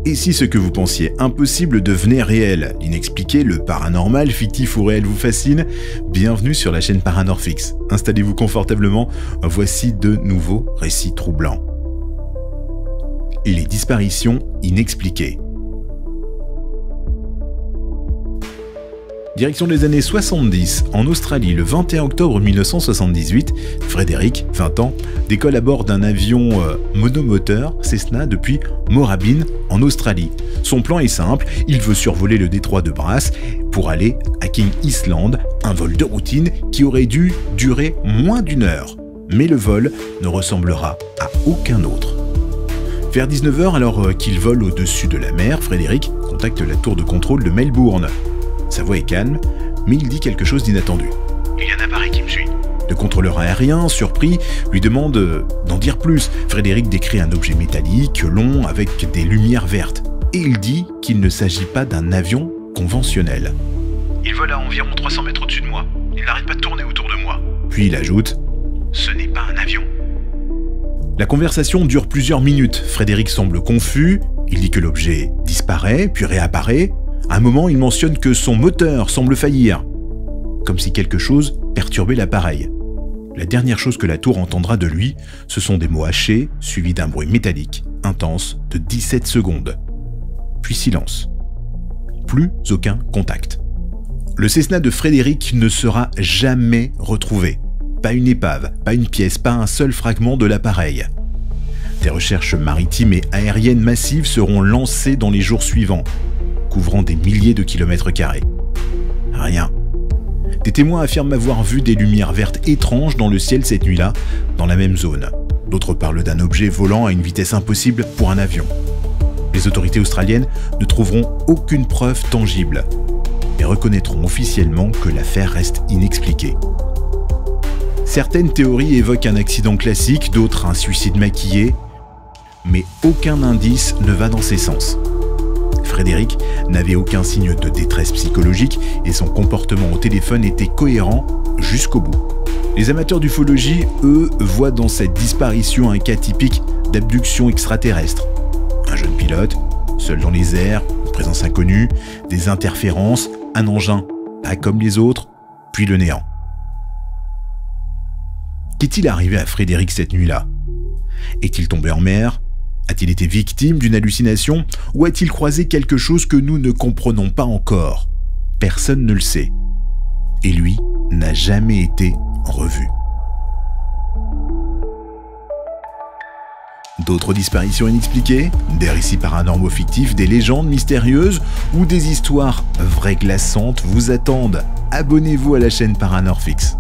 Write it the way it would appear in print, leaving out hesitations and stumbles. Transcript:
Et si ce que vous pensiez impossible devenait réel, l'inexpliqué, le paranormal, fictif ou réel vous fascine, bienvenue sur la chaîne Paranorfix. Installez-vous confortablement, voici de nouveaux récits troublants. Les disparitions inexpliquées. Direction des années 70, en Australie, le 21 octobre 1978, Frédéric, 20 ans, décolle à bord d'un avion monomoteur Cessna depuis Moorabbin, en Australie. Son plan est simple, il veut survoler le détroit de Bass pour aller à King Island, un vol de routine qui aurait dû durer moins d'1 heure. Mais le vol ne ressemblera à aucun autre. Vers 19 h, alors qu'il vole au-dessus de la mer, Frédéric contacte la tour de contrôle de Melbourne. Sa voix est calme, mais il dit quelque chose d'inattendu. « Il y a un appareil qui me suit. » Le contrôleur aérien, surpris, lui demande d'en dire plus. Frédéric décrit un objet métallique, long, avec des lumières vertes. Et il dit qu'il ne s'agit pas d'un avion conventionnel. « Il vole à environ 300 mètres au-dessus de moi. Il n'arrête pas de tourner autour de moi. » Puis il ajoute « Ce n'est pas un avion. » La conversation dure plusieurs minutes. Frédéric semble confus. Il dit que l'objet disparaît, puis réapparaît. À un moment, il mentionne que son moteur semble faillir, comme si quelque chose perturbait l'appareil. La dernière chose que la tour entendra de lui, ce sont des mots hachés, suivis d'un bruit métallique, intense, de 17 secondes. Puis silence. Plus aucun contact. Le Cessna de Frédéric ne sera jamais retrouvé. Pas une épave, pas une pièce, pas un seul fragment de l'appareil. Des recherches maritimes et aériennes massives seront lancées dans les jours suivants, couvrant des milliers de kilomètres carrés. Rien. Des témoins affirment avoir vu des lumières vertes étranges dans le ciel cette nuit-là, dans la même zone. D'autres parlent d'un objet volant à une vitesse impossible pour un avion. Les autorités australiennes ne trouveront aucune preuve tangible et reconnaîtront officiellement que l'affaire reste inexpliquée. Certaines théories évoquent un accident classique, d'autres un suicide maquillé, mais aucun indice ne va dans ces sens. Frédéric n'avait aucun signe de détresse psychologique et son comportement au téléphone était cohérent jusqu'au bout. Les amateurs d'ufologie, eux, voient dans cette disparition un cas typique d'abduction extraterrestre. Un jeune pilote, seul dans les airs, une présence inconnue, des interférences, un engin pas comme les autres, puis le néant. Qu'est-il arrivé à Frédéric cette nuit-là? Est-il tombé en mer? A-t-il été victime d'une hallucination ou a-t-il croisé quelque chose que nous ne comprenons pas encore? Personne ne le sait. Et lui n'a jamais été revu. D'autres disparitions inexpliquées, des récits paranormaux fictifs, des légendes mystérieuses ou des histoires vraies glaçantes vous attendent. Abonnez-vous à la chaîne Paranorfix.